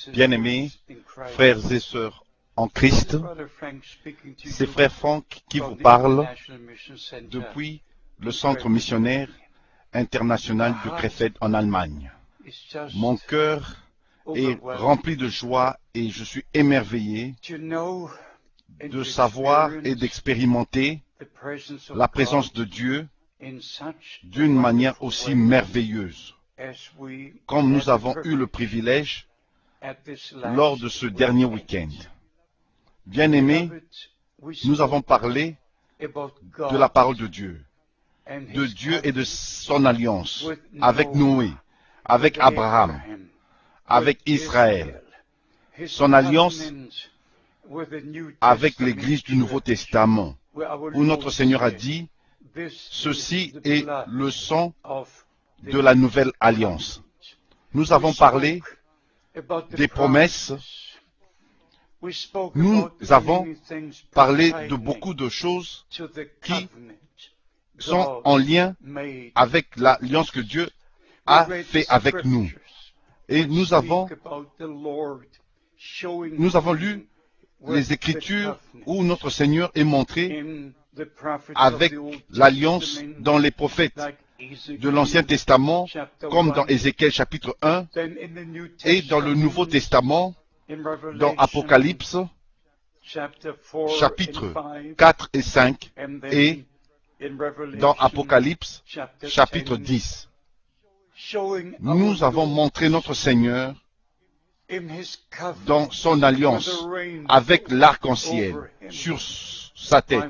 Bien-aimés, frères et sœurs en Christ, c'est frère Franck qui vous parle depuis le centre missionnaire international de Krefeld en Allemagne. Mon cœur est rempli de joie et je suis émerveillé de savoir et d'expérimenter la présence de Dieu d'une manière aussi merveilleuse, comme nous avons eu le privilège lors de ce dernier week-end. Bien-aimés, nous avons parlé de la parole de Dieu et de son alliance avec Noé, avec Abraham, avec Israël, son alliance avec l'Église du Nouveau Testament, où notre Seigneur a dit, ceci est le sang de la nouvelle alliance. Nous avons parlé des promesses. Nous avons parlé de beaucoup de choses qui sont en lien avec l'alliance que Dieu a fait avec nous. Et nous avons lu les Écritures où notre Seigneur est montré avec l'alliance dans les prophètes de l'Ancien Testament, comme dans Ézéchiel chapitre 1, et dans le Nouveau Testament, dans Apocalypse chapitre 4 et 5, et dans Apocalypse chapitre 10. Nous avons montré notre Seigneur dans son alliance avec l'arc-en-ciel sur sa tête,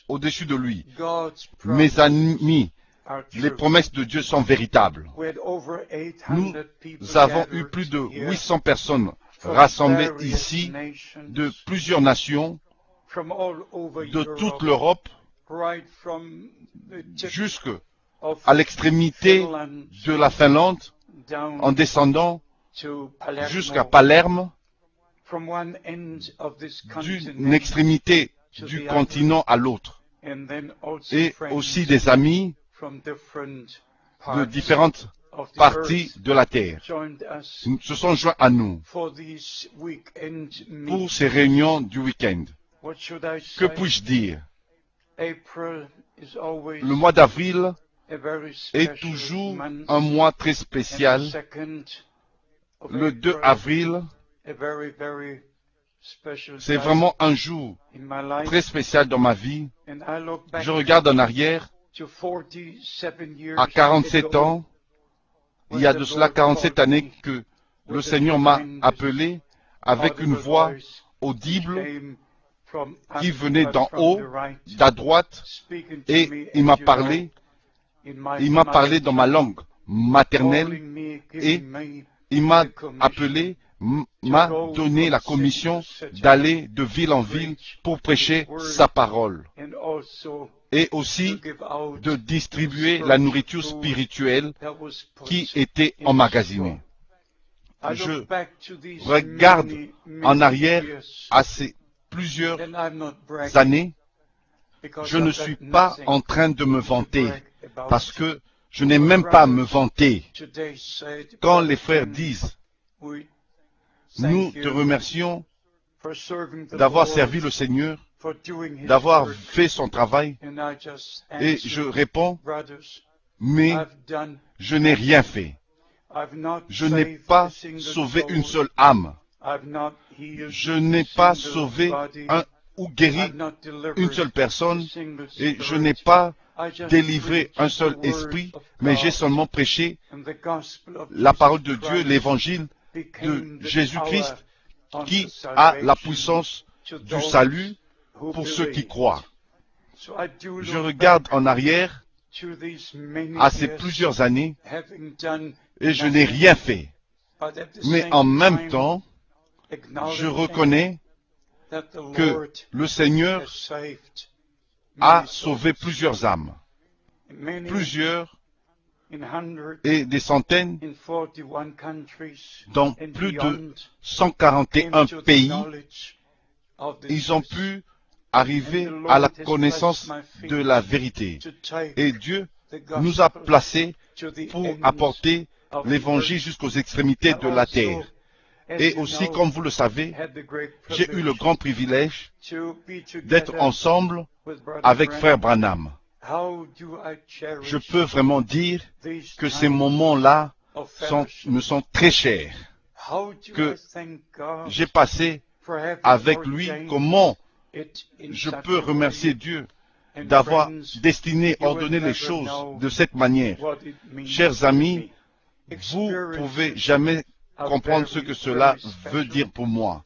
au-dessus de lui. Mes amis, les promesses de Dieu sont véritables. Nous avons eu plus de 800 personnes rassemblées ici de plusieurs nations, de toute l'Europe, jusqu'à l'extrémité de la Finlande, en descendant jusqu'à Palerme, d'une extrémité du continent à l'autre, et aussi des amis de différentes parties de la terre se sont joints à nous pour ces réunions du week-end. Que puis-je dire? Le mois d'avril est toujours un mois très spécial. Le 2 avril, c'est vraiment un jour très spécial dans ma vie. Je regarde en arrière, à 47 ans, il y a de cela 47 années que le Seigneur m'a appelé avec une voix audible qui venait d'en haut, d'à droite, et il m'a parlé dans ma langue maternelle, et il m'a appelé, m'a donné la commission d'aller de ville en ville pour prêcher sa parole et aussi de distribuer la nourriture spirituelle qui était emmagasinée. Je regarde en arrière à ces plusieurs années. Je ne suis pas en train de me vanter parce que je n'ai même pas à me vanter. Quand les frères disent « Nous te remercions d'avoir servi le Seigneur, d'avoir fait son travail », et je réponds « Mais je n'ai rien fait. Je n'ai pas sauvé une seule âme. Je n'ai pas sauvé ou guéri une seule personne, et je n'ai pas délivré un seul esprit, mais j'ai seulement prêché la parole de Dieu, l'évangile de Jésus-Christ, qui a la puissance du salut pour ceux qui croient. Je regarde en arrière à ces plusieurs années et je n'ai rien fait. Mais en même temps, je reconnais que le Seigneur a sauvé plusieurs âmes, plusieurs et des centaines dans plus de 141 pays. Ils ont pu arriver à la connaissance de la vérité. Et Dieu nous a placés pour apporter l'évangile jusqu'aux extrémités de la terre. Et aussi, comme vous le savez, j'ai eu le grand privilège d'être ensemble avec Frère Branham. Je peux vraiment dire que ces moments-là me sont très chers, que j'ai passé avec lui. Comment je peux remercier Dieu d'avoir destiné, ordonné les choses de cette manière. Chers amis, vous ne pouvez jamais comprendre ce que cela veut dire pour moi.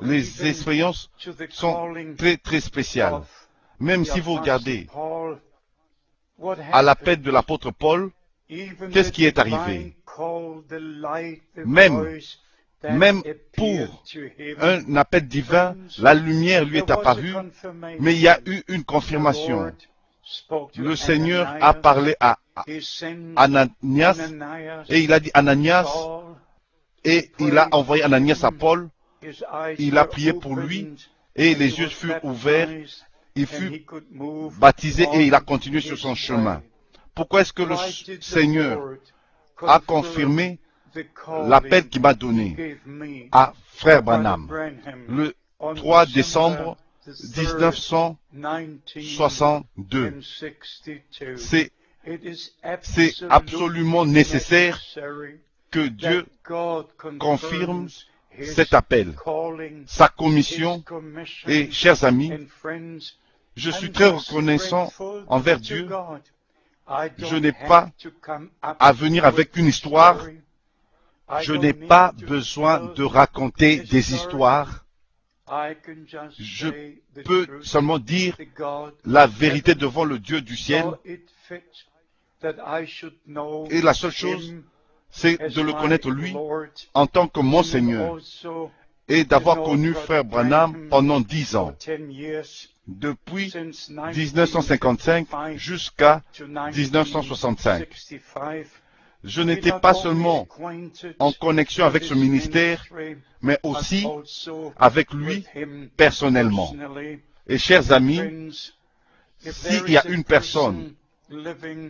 Les expériences sont très très spéciales. Même si vous regardez à l'appel de l'apôtre Paul, qu'est-ce qui est arrivé? Même pour un appel divin, la lumière lui est apparue, mais il y a eu une confirmation. Le Seigneur a parlé à Ananias, et il a dit Ananias, et il a envoyé Ananias à Paul. Il a prié pour lui, et les yeux furent ouverts, il fut baptisé, et il a continué sur son chemin. Pourquoi est-ce que le Seigneur a confirmé l'appel qu'il m'a donné à Frère Branham le 3 décembre 1962? C'est absolument nécessaire que Dieu confirme cet appel, sa commission. Et chers amis, je suis très reconnaissant envers Dieu. Je n'ai pas à venir avec une histoire. Je n'ai pas besoin de raconter des histoires. Je peux seulement dire la vérité devant le Dieu du ciel. Et la seule chose, c'est de le connaître lui en tant que mon Seigneur et d'avoir connu Frère Branham pendant 10 ans. Depuis 1955 jusqu'à 1965. Je n'étais pas seulement en connexion avec ce ministère, mais aussi avec lui personnellement. Et chers amis, s'il y a une personne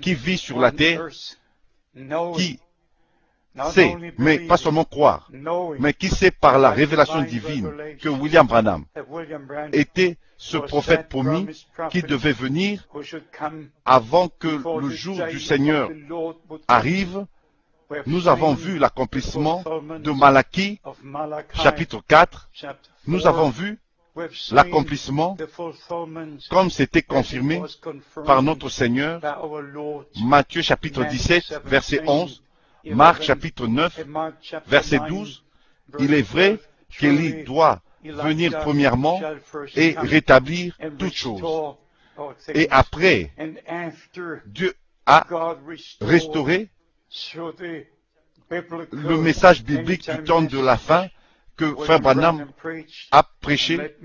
qui vit sur la terre, qui sait, mais pas seulement croire, mais qui sait par la révélation divine que William Branham était ce prophète promis qui devait venir avant que le jour du Seigneur arrive. Nous avons vu l'accomplissement de Malachie, chapitre 4. Nous avons vu l'accomplissement comme c'était confirmé par notre Seigneur. Matthieu chapitre 17, verset 11. Marc chapitre 9, verset 12. Il est vrai qu'Élie doit venir premièrement et rétablir toutes choses. Et après, Dieu a restauré le message biblique du temps de la fin que Frère Branham a prêché.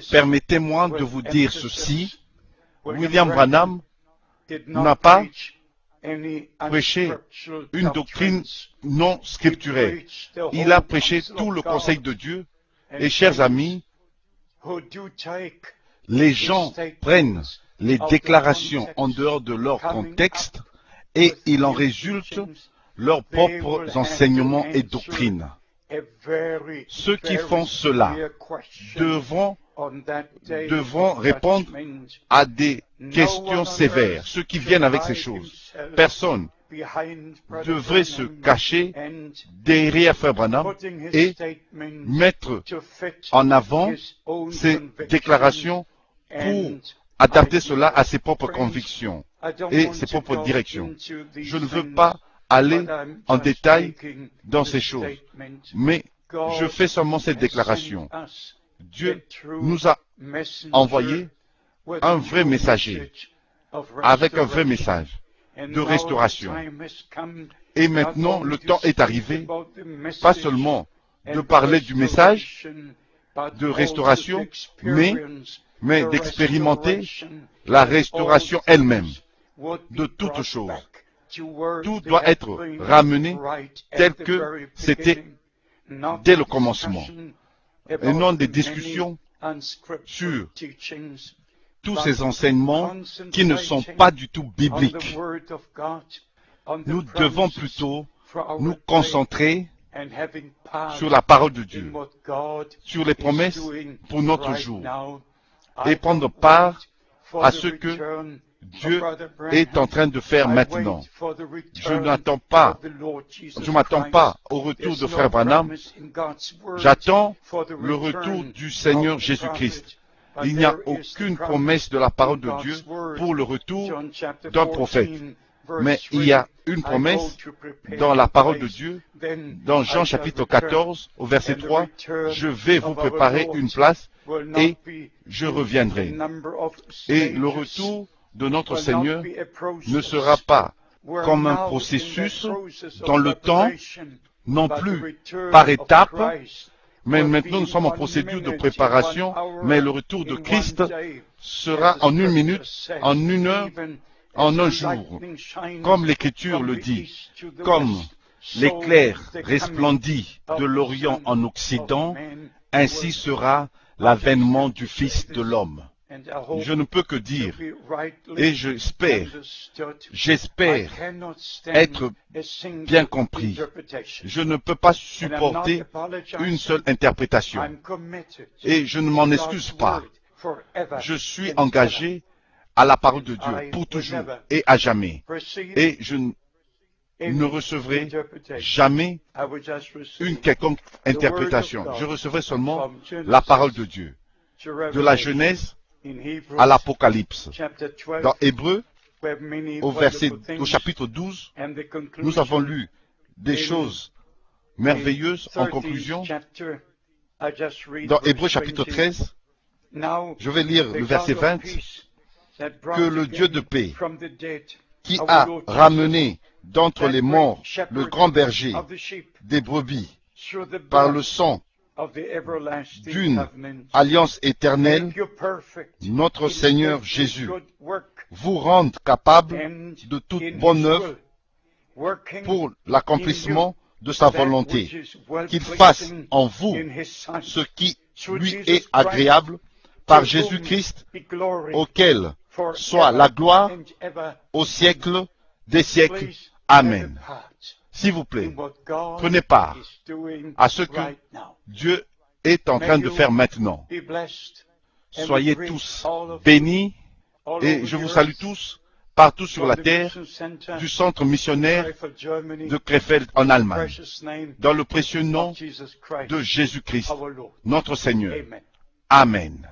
Permettez-moi de vous dire ceci. William Branham n'a pas prêché une doctrine non scripturelle. Il a prêché tout le conseil de Dieu. Et chers amis, les gens prennent les déclarations en dehors de leur contexte et il en résulte leurs propres enseignements et doctrines. Ceux qui font cela devront répondre à des questions sévères. Ceux qui viennent avec ces choses. Personne devrait se cacher derrière Frère Branham et mettre en avant ces déclarations pour adapter cela à ses propres convictions et ses propres directions. Je ne veux pas aller en détail dans ces choses, mais je fais seulement cette déclaration. Dieu nous a envoyé un vrai messager, avec un vrai message de restauration. Et maintenant, le temps est arrivé, pas seulement de parler du message de restauration, mais d'expérimenter la restauration elle-même de toutes choses. Tout doit être ramené tel que c'était dès le commencement, et non des discussions sur tous ces enseignements qui ne sont pas du tout bibliques. Nous devons plutôt nous concentrer sur la parole de Dieu, sur les promesses pour notre jour, et prendre part à ce que Dieu est en train de faire maintenant. Je ne m'attends pas au retour de Frère Branham. J'attends le retour du Seigneur Jésus-Christ. Il n'y a aucune promesse de la parole de Dieu pour le retour d'un prophète. Mais il y a une promesse dans la parole de Dieu, dans Jean chapitre 14, au verset 3, « Je vais vous préparer une place et je reviendrai. » Et le retour de notre Seigneur ne sera pas comme un processus dans le temps, non plus par étapes, mais maintenant nous sommes en procédure de préparation, mais le retour de Christ sera en une minute, en une heure, en un jour, comme l'Écriture le dit, comme l'éclair resplendit de l'Orient en Occident, ainsi sera l'avènement du Fils de l'homme. Je ne peux que dire, et j'espère être bien compris. Je ne peux pas supporter une seule interprétation. Et je ne m'en excuse pas. Je suis engagé à la parole de Dieu pour toujours et à jamais. Et je ne recevrai jamais une quelconque interprétation. Je recevrai seulement la parole de Dieu. De la Genèse à l'Apocalypse. Dans Hébreux, au chapitre 12, nous avons lu des choses merveilleuses en conclusion. Dans Hébreux chapitre 13, je vais lire le verset 20, que le Dieu de paix, qui a ramené d'entre les morts le grand berger des brebis par le sang d'une alliance éternelle, notre Seigneur Jésus, vous rende capable de toute bonne œuvre pour l'accomplissement de sa volonté, qu'il fasse en vous ce qui lui est agréable par Jésus-Christ, auquel soit la gloire au siècle des siècles. Amen. S'il vous plaît, prenez part à ce que Dieu est en train de faire maintenant. Soyez tous bénis et je vous salue tous partout sur la terre du centre missionnaire de Krefeld en Allemagne, dans le précieux nom de Jésus-Christ, notre Seigneur. Amen.